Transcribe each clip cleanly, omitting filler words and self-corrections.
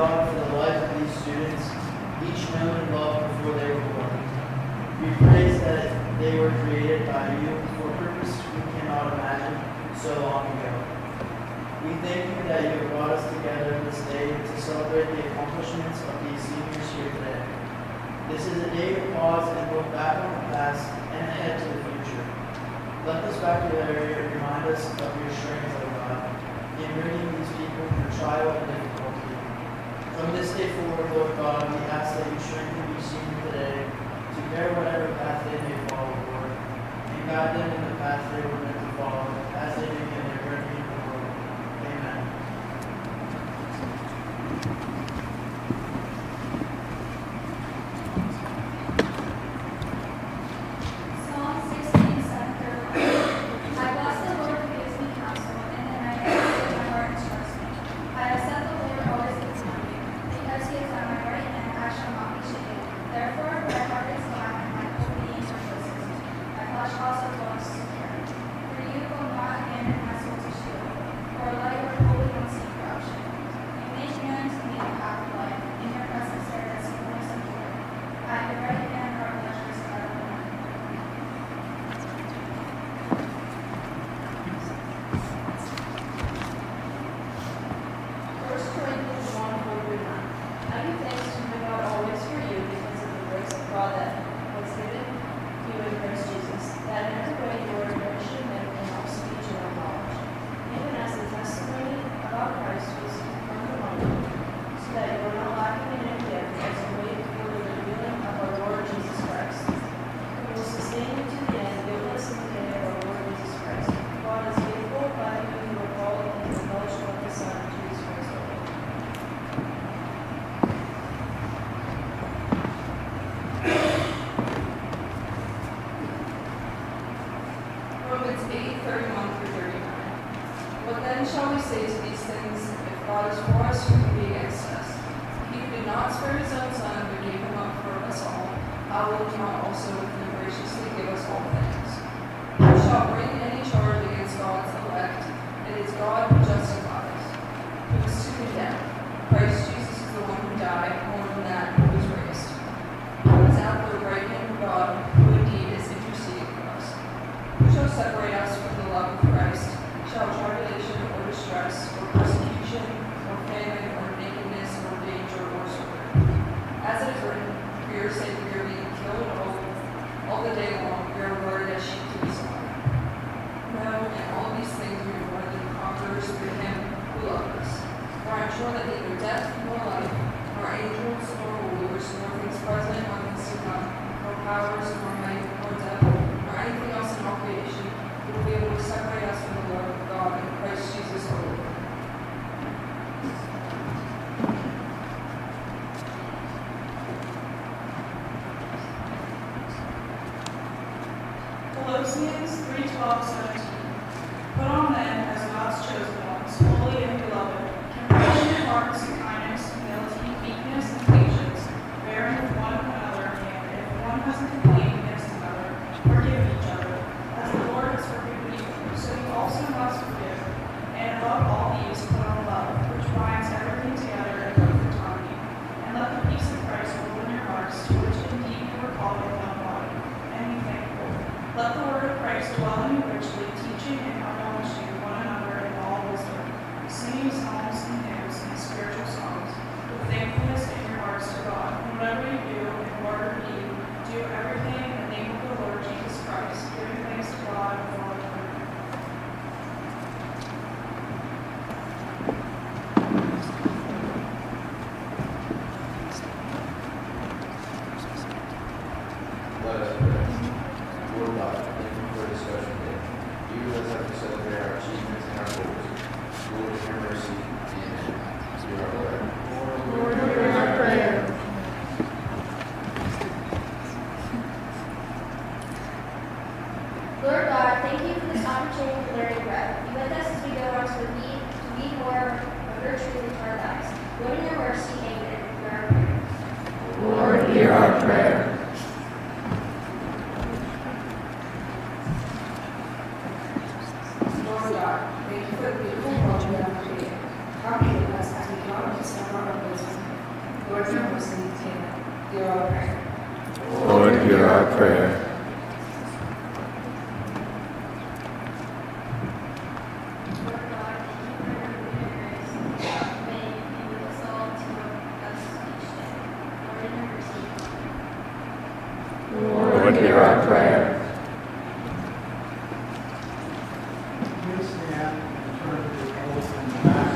God, for the lives of these students, each known and loved before they were born. We praise that they were created by you for a purpose we cannot imagine so long ago. We thank you that you have brought us together this day to celebrate the accomplishments of these seniors here today. This is a day to pause and look back on the past and ahead to the future. Let this vocabulary remind us of your strength, O God, in bringing these people through trial and difficulty. From this day forward, Lord God, we ask that you strengthen each senior today to bear whatever path they may follow, Lord, and guide them in the path they were meant to follow as they begin their journey in the world. Amen. Psalm 16, 7 through 11. I bless the Lord who gives me counsel, and in the night my heart instructs me. I have set the Lord always before me. Because he is at my right hand, I shall not be shaken. Therefore my heart is glad, and my whole being rejoices. My flesh also dwells secure. For you will not abandon my soul to shield, or let your Holy One see corruption. You make known to me the path of life. In your presence there is fullness of joy. At your right hand are pleasures forevermore. First Corinthians 1:4-9. I give thanks to my God always for you because of the grace of God that was given you in Christ Jesus, that in every way you are nourished in him in all speech and all knowledge, even as the testimony about Christ was confirmed among you, so that you are not lacking in any gift as you wait for the revealing of our Lord Jesus Christ, who will sustain you to the end, guiltless in the day of our Lord Jesus Christ. God is faithful, by whom you were called into the fellowship of the Son, Jesus Christ our Lord. Romans 8:31-39. What then shall we say to these things? If God is for us, who can be against us? He who did not spare his own Son, but gave him up for us all, how will he not also with him graciously give us all things? Who shall bring any charge against God's elect? It is God who justifies. Who is to condemn? Christ Jesus is the one who died, more than that, who was raised. Who is at the right hand of God, who indeed is interceding for us. Who shall separate us from the love of Christ? Shall tribulation or distress, or persecution, or famine, or nakedness, or danger, or sword? As it is written, for your sake we are being killed all the day long, we are regarded as sheep to be slaughtered. No, in all these things we are more than conquerors through him who loved us. For I am sure that neither death, nor life, nor angels, nor rulers, nor things present, nor things to come, nor powers, nor might, nor depth, nor anything else in all creation will be able to separate us from the love of God in Christ Jesus our Lord. Colossians 3:12-17. Put on then as God's chosen ones, holy and beloved, compassionate hearts, kindness, humility, meekness, and patience, bearing with one another, and if one has a complaint against another, forgive each other, as the Lord has forgiven you, so you also must forgive. And above all these, put on love, which binds everything together in perfect harmony. And let the peace of Christ rule in your hearts, to which indeed you were called in one body, and be thankful. Let the word of Christ dwell in you richly, teaching and admonishing one another in all wisdom, singing psalms and hymns and spiritual songs, with thankfulness in your hearts to God. And whatever you do, in word or deed, do everything in the name of the Lord Jesus Christ, giving thanks to God the Father. Let us pray. Lord God, thank you for this special day. You let us have to celebrate our achievements and our goals. Lord, in your mercy, amen. Hear our prayer. Lord, hear our prayer. Lord God, thank you for this opportunity to learn and grow. Be with us as we go on to read more of your truth into our lives. Lord, in your mercy, amen. Hear our prayer. Lord, hear our prayer. Lord God, thank you for the beautiful world you have created. How beautiful us as we go and discover our places Hear our prayer. Lord, hear our prayer. Lord God, may you be with us all to us each day. Lord, in your mercy. Lord, hear our prayer. Please stand and turn to the oath in the back.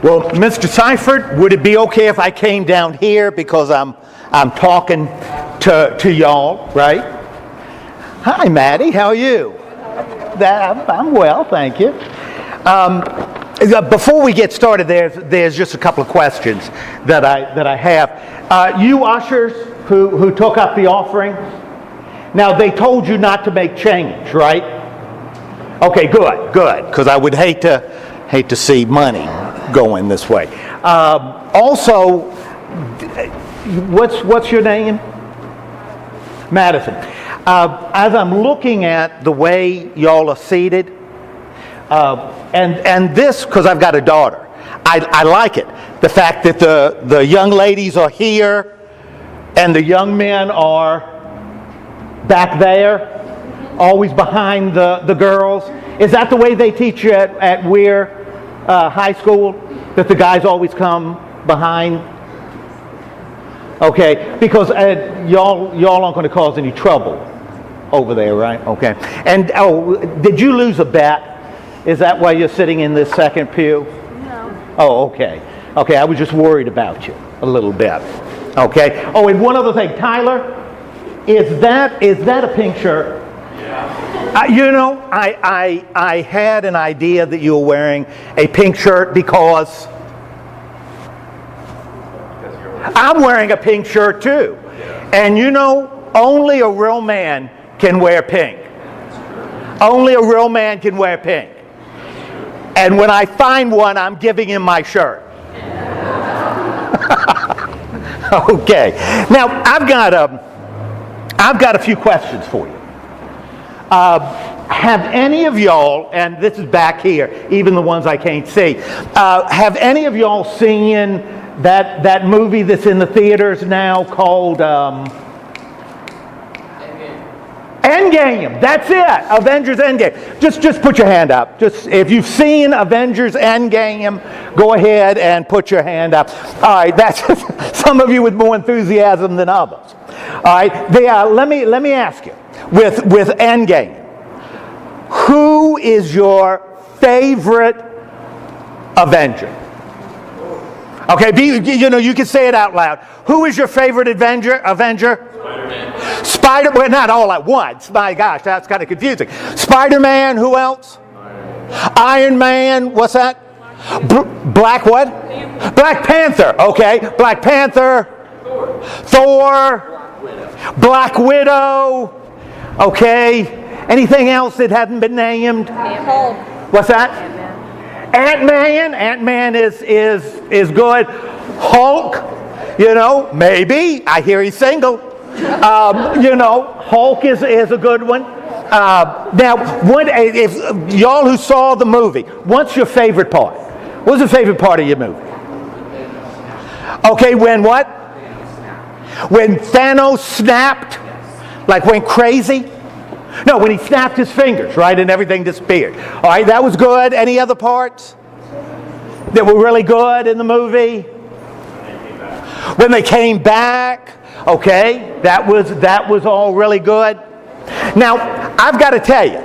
Well, Mr. Seifert, would it be okay if I came down here because I'm talking to y'all, right? Hi, Maddie. How are you? I'm well, thank you. Before we get started, there's just a couple of questions that I have. You ushers who took up the offering, now they told you not to make change, right? Okay, good, because I would hate to see money going this way. Also, what's your name? Madison. As I'm looking at the way y'all are seated, and this, because I've got a daughter, I like it. The fact that the young ladies are here and the young men are back there, always behind the girls. Is that the way they teach you at Weir High School? That the guys always come behind? Okay, because y'all aren't going to cause any trouble over there, right? Okay. And did you lose a bet? Is that why you're sitting in this second pew? No. Oh, okay. Okay, I was just worried about you a little bit. Okay. Oh, and one other thing, Tyler, is that a pink shirt? Yeah. You know, I had an idea that you were wearing a pink shirt because I'm wearing a pink shirt too. And you know, only a real man can wear pink. Only a real man can wear pink. And when I find one, I'm giving him my shirt. Okay. Now, I've got a few questions for you. Have any of y'all, and this is back here, even the ones I can't see, have any of y'all seen that movie that's in the theaters now called Endgame? That's it. Avengers Endgame. Just put your hand up. Just if you've seen Avengers Endgame, go ahead and put your hand up. All right, that's some of you with more enthusiasm than others. All right, let me ask you, with Endgame, who is your favorite Avenger? Okay, you can say it out loud. Who is your favorite Avenger? Spider-Man. Well, not all at once. My gosh, that's kind of confusing. Spider-Man, who else? Iron Man, what's that? Black what? Black Panther, okay. Black Panther. Thor. Black Widow. Okay. Anything else that hasn't been named? Hulk. What's that? Ant-Man. Ant-Man is good. Hulk, maybe. I hear he's single. Hulk is a good one. Now, if y'all who saw the movie, what's your favorite part? What's the favorite part of your movie? Okay, when what? When Thanos snapped, like went crazy? No, when he snapped his fingers, right, and everything disappeared. All right, that was good. Any other parts that were really good in the movie? When they came back, okay, that was all really good. Now, I've got to tell you,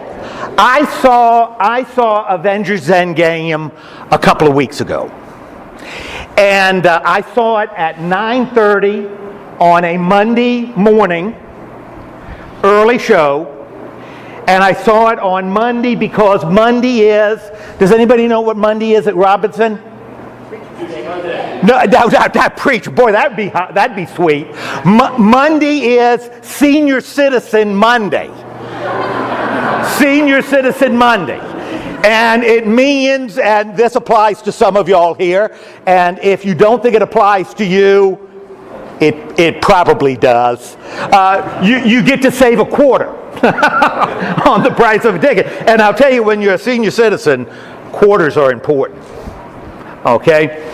I saw Avengers Endgame a couple of weeks ago, and I saw it at 9:30 on a Monday morning, early show. And I saw it on Monday because Monday is, does anybody know what Monday is at Robinson? No, that preach. Boy, that'd be sweet. Monday is Senior Citizen Monday. Senior Citizen Monday. And it means, and this applies to some of y'all here, and if you don't think it applies to you, it probably does. You get to save a quarter on the price of a ticket. And I'll tell you, when you're a senior citizen, quarters are important. Okay?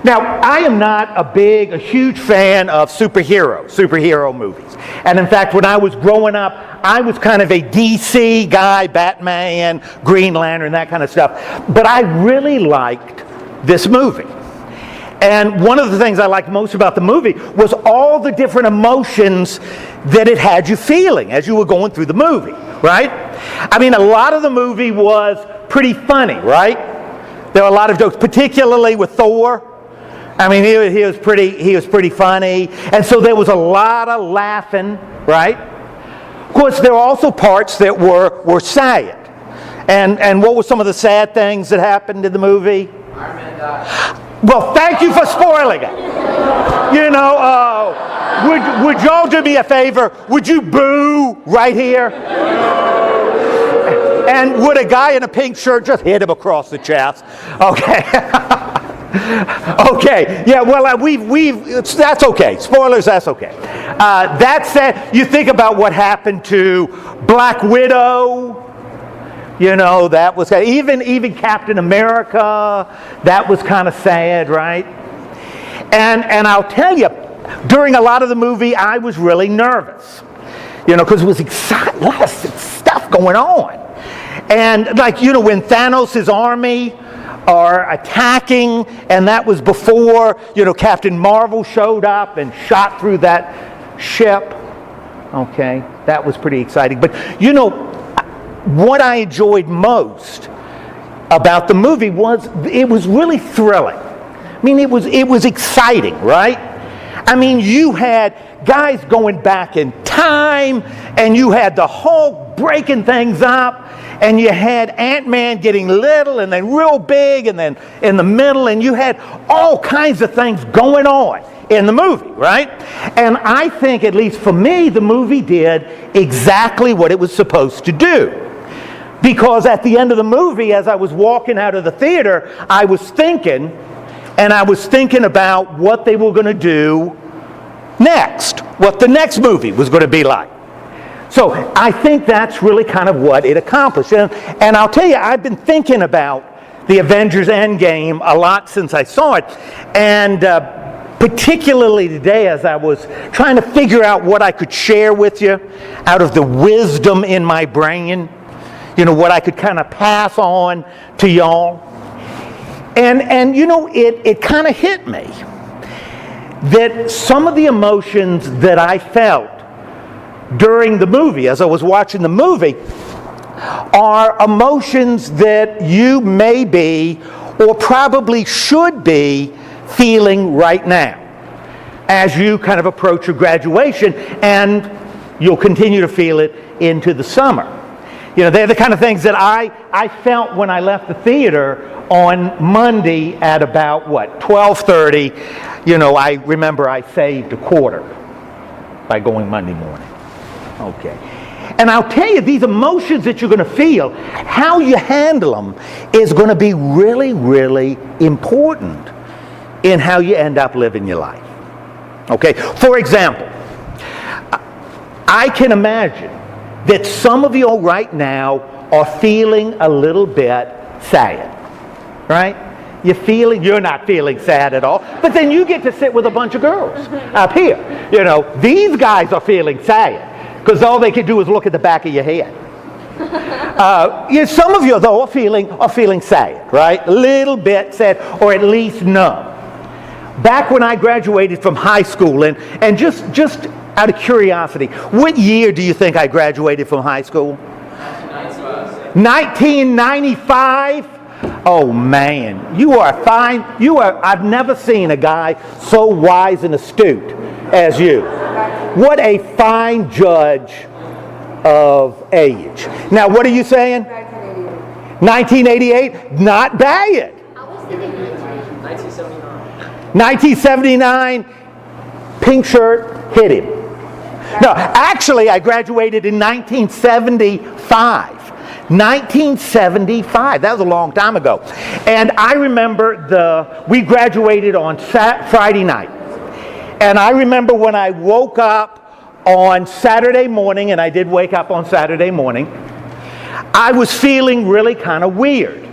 Now, I am not a huge fan of superhero movies. And in fact, when I was growing up, I was kind of a DC guy, Batman, Green Lantern, that kind of stuff. But I really liked this movie. And one of the things I liked most about the movie was all the different emotions that it had you feeling as you were going through the movie, right? I mean, a lot of the movie was pretty funny, right? There were a lot of jokes, particularly with Thor. I mean, he was pretty funny. And so there was a lot of laughing, right? Of course, there were also parts that were sad. And what were some of the sad things that happened in the movie? Iron Man died. Well, thank you for spoiling it. You know, would y'all do me a favor? Would you boo right here? And would a guy in a pink shirt just hit him across the chest? Okay. Okay. Yeah. Well, that's okay. Spoilers. That's okay. That said, you think about what happened to Black Widow. You know, that was even Captain America. That was kind of sad, right? And I'll tell you, during a lot of the movie, I was really nervous. You know, because it was exciting, a lot of stuff going on. And like, you know, when Thanos' army are attacking, and that was before, you know, Captain Marvel showed up and shot through that ship. Okay, that was pretty exciting. But, you know, what I enjoyed most about the movie was it was really thrilling. I mean, it was exciting, right? I mean, you had guys going back in time, and you had the Hulk breaking things up, and you had Ant-Man getting little and then real big and then in the middle, and you had all kinds of things going on in the movie, right? And I think, at least for me, the movie did exactly what it was supposed to do. Because at the end of the movie, as I was walking out of the theater, I was thinking about what they were going to do next, what the next movie was going to be like. So I think that's really kind of what it accomplished. And I'll tell you, I've been thinking about the Avengers Endgame a lot since I saw it. And particularly today, as I was trying to figure out what I could share with you out of the wisdom in my brain, you know, what I could kind of pass on to y'all. And you know, it kind of hit me that some of the emotions that I felt during the movie, as I was watching the movie, are emotions that you may be, or probably should be, feeling right now as you kind of approach your graduation, and you'll continue to feel it into the summer. You know, they're the kind of things that I felt when I left the theater on Monday at about, 12:30. You know, I remember I saved a quarter by going Monday morning. Okay. And I'll tell you, these emotions that you're going to feel, how you handle them is going to be really, really important in how you end up living your life. Okay? For example, I can imagine that some of you right now are feeling a little bit sad, right? You're not feeling sad at all, but then you get to sit with a bunch of girls up here. You know, these guys are feeling sad because all they can do is look at the back of your head. Some of you, though, are feeling sad, right? A little bit sad, or at least numb. Back when I graduated from high school, and just out of curiosity, what year do you think I graduated from high school? 1995? Oh man, you are fine. I've never seen a guy so wise and astute as you. What a fine judge of age. Now, what are you saying? 1988? Not bad. 1979, pink shirt, hit him. No, actually, I graduated in 1975. 1975. That was a long time ago. And I remember we graduated on Friday night. And I remember when I woke up on Saturday morning, and I did wake up on Saturday morning, I was feeling really kind of weird.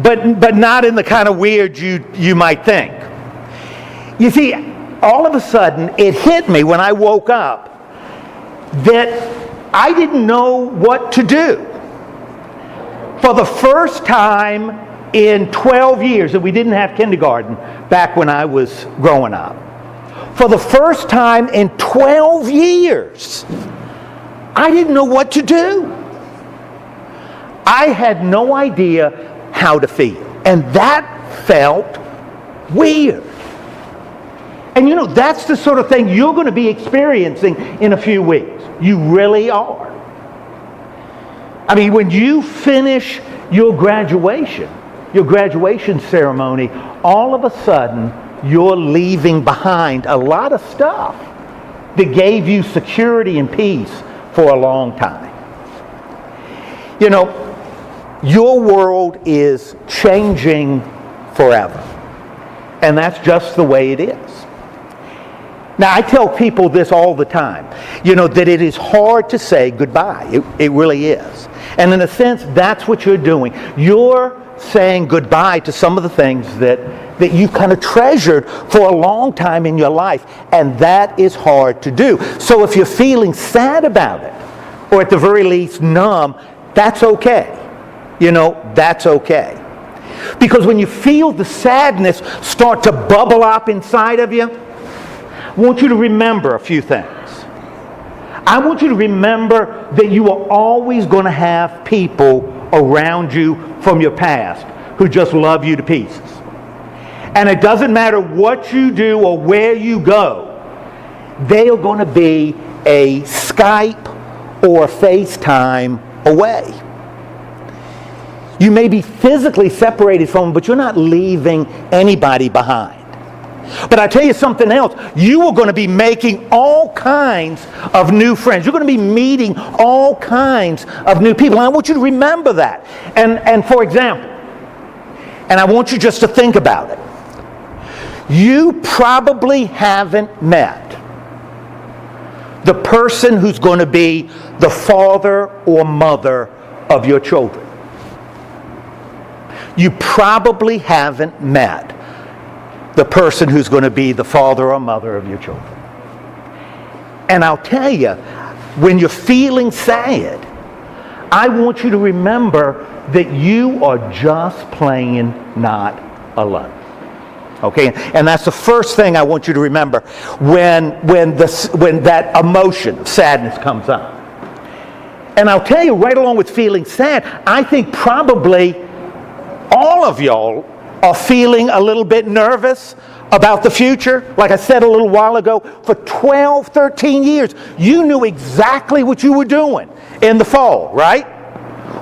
But not in the kind of weird you might think. You see, all of a sudden, it hit me when I woke up that I didn't know what to do. For the first time in 12 years, and we didn't have kindergarten back when I was growing up. For the first time in 12 years, I didn't know what to do. I had no idea how to feel. And that felt weird. And you know, that's the sort of thing you're going to be experiencing in a few weeks. You really are. I mean, when you finish your graduation ceremony, all of a sudden, you're leaving behind a lot of stuff that gave you security and peace for a long time. You know, your world is changing forever. And that's just the way it is. Now, I tell people this all the time, you know, that it is hard to say goodbye. It really is. And in a sense, that's what you're doing. You're saying goodbye to some of the things that you kind of treasured for a long time in your life. And that is hard to do. So if you're feeling sad about it, or at the very least numb, that's okay. You know, that's okay. Because when you feel the sadness start to bubble up inside of you, I want you to remember a few things. I want you to remember that you are always going to have people around you from your past who just love you to pieces. And it doesn't matter what you do or where you go, they are going to be a Skype or a FaceTime away. You may be physically separated from them, but you're not leaving anybody behind. But I tell you something else. You are going to be making all kinds of new friends. You're going to be meeting all kinds of new people. And I want you to remember that. And for example, and I want you just to think about it. You probably haven't met the person who's going to be the father or mother of your children. You probably haven't met the person who's going to be the father or mother of your children. And I'll tell you, when you're feeling sad, I want you to remember that you are just plain not alone. Okay? And that's the first thing I want you to remember when that emotion of sadness comes up. And I'll tell you, right along with feeling sad, I think probably all of y'all are feeling a little bit nervous about the future. Like I said a little while ago, for 12, 13 years, you knew exactly what you were doing in the fall, right?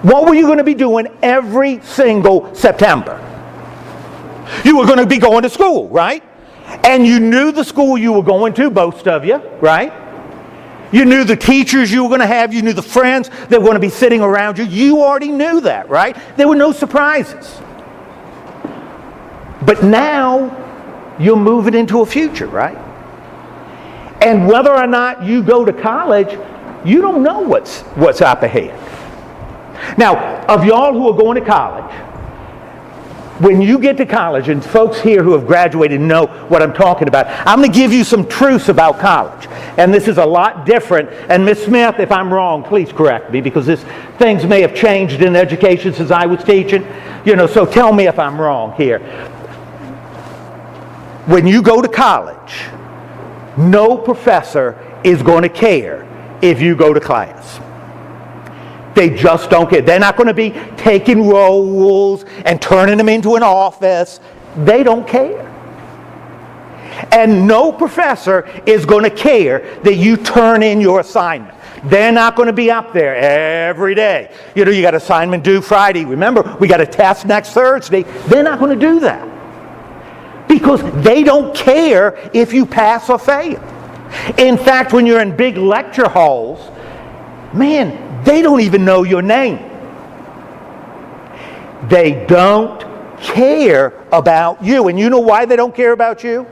What were you going to be doing every single September? You were going to be going to school, right? And you knew the school you were going to, most of you, right? You knew the teachers you were going to have. You knew the friends that were going to be sitting around you. You already knew that, right? There were no surprises. But now, you're moving into a future, right? And whether or not you go to college, you don't know what's up ahead. Now, of y'all who are going to college, when you get to college, and folks here who have graduated know what I'm talking about, I'm going to give you some truths about college. And this is a lot different. And Ms. Smith, if I'm wrong, please correct me, because things may have changed in education since I was teaching. You know, so tell me if I'm wrong here. When you go to college, no professor is going to care if you go to class. They just don't care. They're not going to be taking rolls and turning them into an office. They don't care. And no professor is going to care that you turn in your assignment. They're not going to be up there every day. You know, you got assignment due Friday. Remember, we got a test next Thursday. They're not going to do that. Because they don't care if you pass or fail. In fact, when you're in big lecture halls, man, they don't even know your name. They don't care about you. And you know why they don't care about you?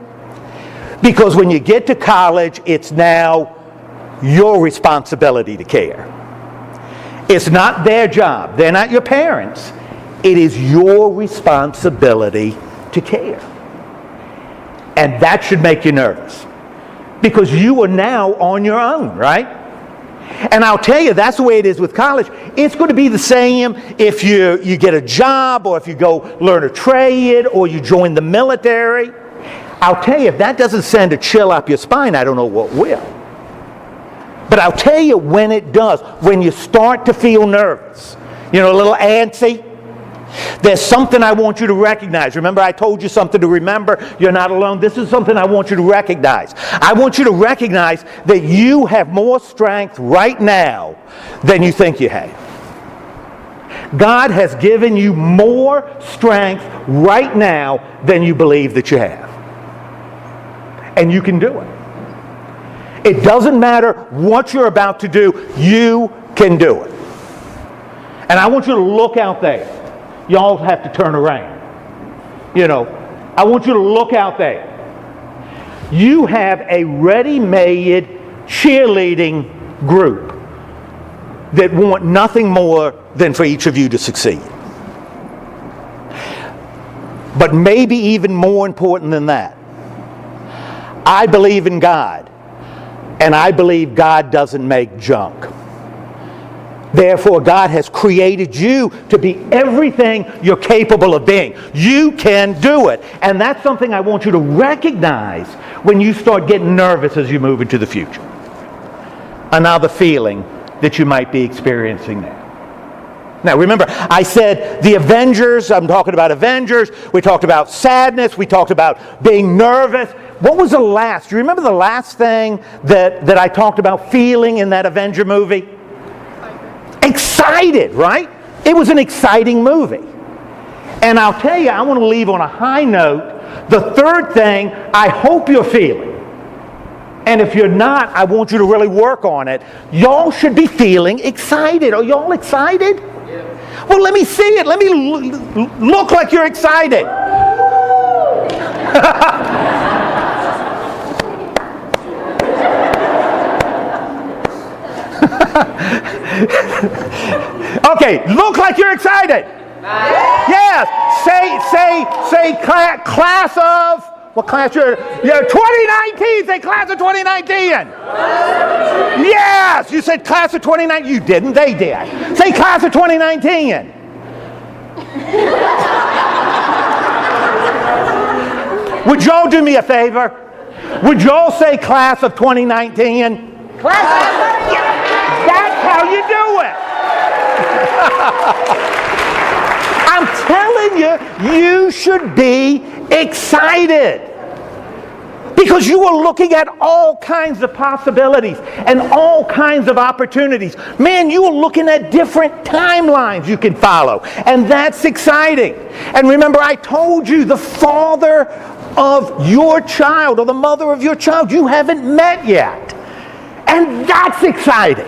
Because when you get to college, it's now your responsibility to care. It's not their job. They're not your parents. It is your responsibility to care. And that should make you nervous. Because you are now on your own, right? And I'll tell you, that's the way it is with college. It's going to be the same if you get a job, or if you go learn a trade, or you join the military. I'll tell you, if that doesn't send a chill up your spine, I don't know what will. But I'll tell you when it does, when you start to feel nervous, you know, a little antsy, There's something I want you to recognize. Remember, I told you something to remember. You're not alone. This is something I want you to recognize. I want you to recognize that you have more strength right now than you think you have. God has given you more strength right now than you believe that you have. And you can do it. It doesn't matter what you're about to do, you can do it. And I want you to look out there. Y'all have to turn around. I want you to look out there. You have a ready-made cheerleading group that want nothing more than for each of you to succeed. But maybe even more important than that, I believe in God, and I believe God doesn't make junk. Therefore, God has created you to be everything you're capable of being. You can do it. And that's something I want you to recognize when you start getting nervous as you move into the future. Another feeling that you might be experiencing now. Now, remember, I said the Avengers, I'm talking about Avengers. We talked about sadness. We talked about being nervous. What was the last? Do you remember the last thing that I talked about feeling in that Avenger movie? Excited, right? It was an exciting movie. And I'll tell you, I want to leave on a high note. The third thing I hope you're feeling, and if you're not, I want you to really work on it. Y'all should be feeling excited. Are y'all excited? Yeah. Well, let me see it. Let me look like you're excited. Okay, look like you're excited. Yes. Say class of, what class you're 2019. Say class of 2019. Yes, you said class of 2019. You didn't, they did. Say class of 2019. Would y'all do me a favor? Would y'all say class of 2019? Class of, that's how you do it. I'm telling you, you should be excited. Because you are looking at all kinds of possibilities and all kinds of opportunities. Man, you are looking at different timelines you can follow. And that's exciting. And remember, I told you the father of your child or the mother of your child you haven't met yet. And that's exciting.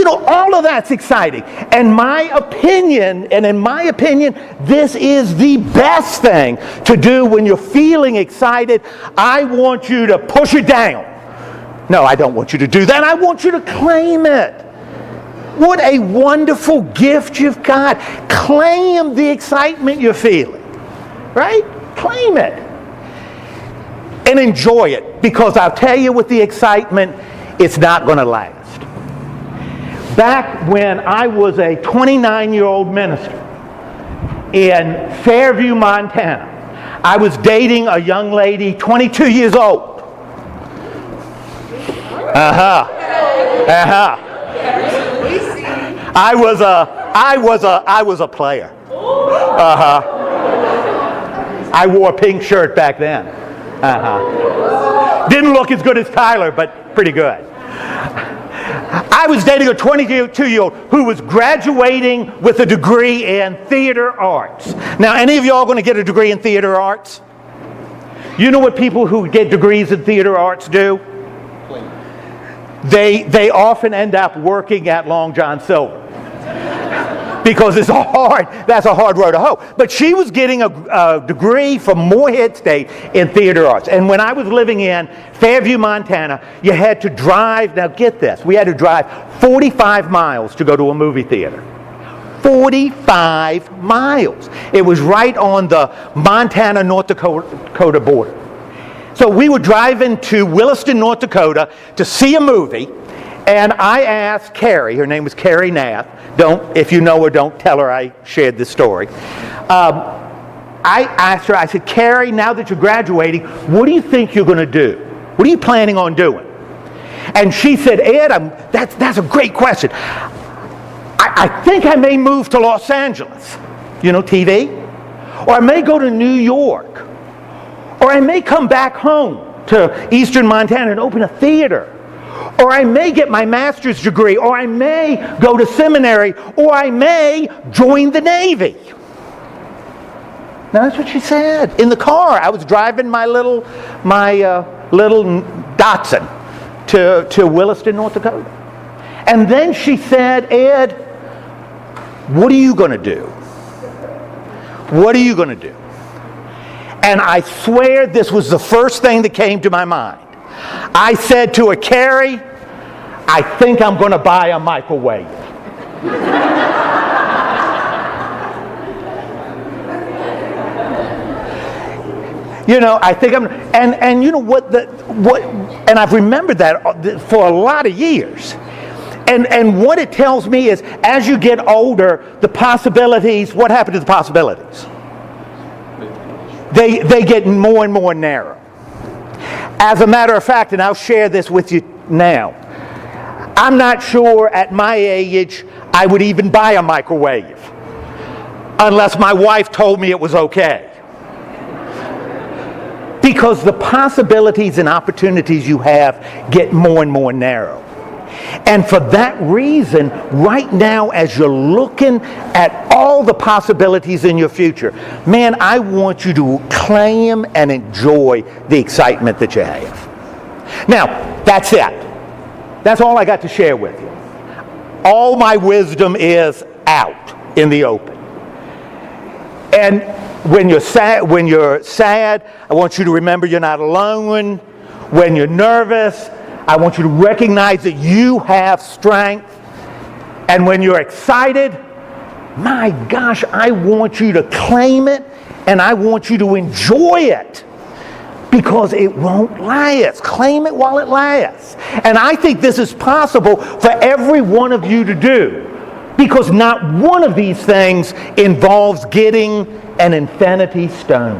All of that's exciting. And in my opinion, this is the best thing to do when you're feeling excited. I want you to push it down. No, I don't want you to do that. I want you to claim it. What a wonderful gift you've got. Claim the excitement you're feeling. Right? Claim it. And enjoy it. Because I'll tell you with the excitement, it's not going to last. Back when I was a 29-year-old minister in Fairview, Montana, I was dating a young lady, 22 years old. I was a player. I wore a pink shirt back then. Didn't look as good as Tyler, but pretty good. I was dating a 22-year-old who was graduating with a degree in theater arts. Now, any of y'all going to get a degree in theater arts? You know what people who get degrees in theater arts do? They often end up working at Long John Silver. Because that's a hard road to hoe. But she was getting a degree from Morehead State in theater arts. And when I was living in Fairview, Montana, you had to drive, now get this, we had to drive 45 miles to go to a movie theater. 45 miles. It was right on the Montana-North Dakota border. So we were driving to Williston, North Dakota to see a movie. And I asked Carrie, her name was Carrie Nath. If you know her, don't tell her I shared this story. I asked her, I said, Carrie, now that you're graduating, what do you think you're going to do? What are you planning on doing? And she said, Ed, that's a great question. I think I may move to Los Angeles. TV. Or I may go to New York. Or I may come back home to eastern Montana and open a theater. Or I may get my master's degree. Or I may go to seminary. Or I may join the Navy. Now that's what she said in the car. I was driving my little Datsun to Williston, North Dakota. And then she said, Ed, what are you going to do? What are you going to do? And I swear this was the first thing that came to my mind. I said to her, Carrie, I think I'm going to buy a microwave. I think I'm, and you know what, and I've remembered that for a lot of years. And what it tells me is, as you get older, the possibilities, what happened to the possibilities? They get more and more narrow. As a matter of fact, and I'll share this with you now, I'm not sure at my age I would even buy a microwave unless my wife told me it was okay. Because the possibilities and opportunities you have get more and more narrow. And for that reason, right now, as you're looking at all the possibilities in your future, man, I want you to claim and enjoy the excitement that you have. Now, that's it. That's all I got to share with you. All my wisdom is out in the open. And when you're sad, I want you to remember you're not alone. When you're nervous, I want you to recognize that you have strength. And when you're excited, my gosh, I want you to claim it and I want you to enjoy it because it won't last. Claim it while it lasts. And I think this is possible for every one of you to do because not one of these things involves getting an infinity stone.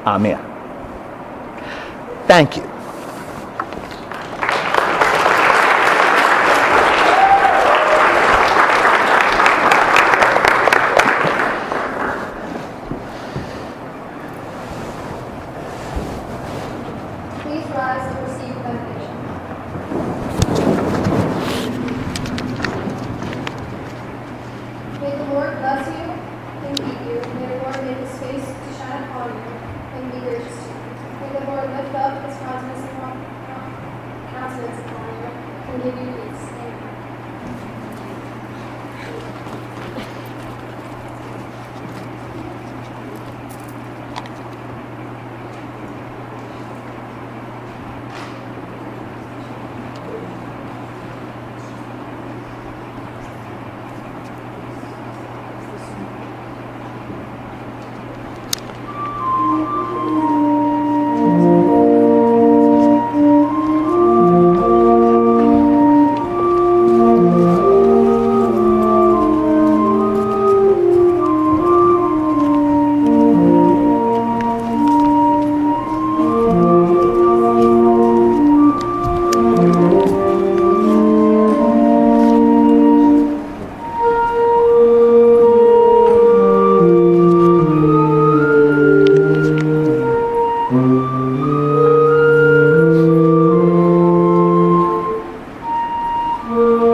Amen. Thank you. Please rise and receive benediction. May the Lord bless you and keep you. May the Lord make his face to shine upon you and be gracious to you. May the Lord lift up his countenance upon you and give you peace. Amen.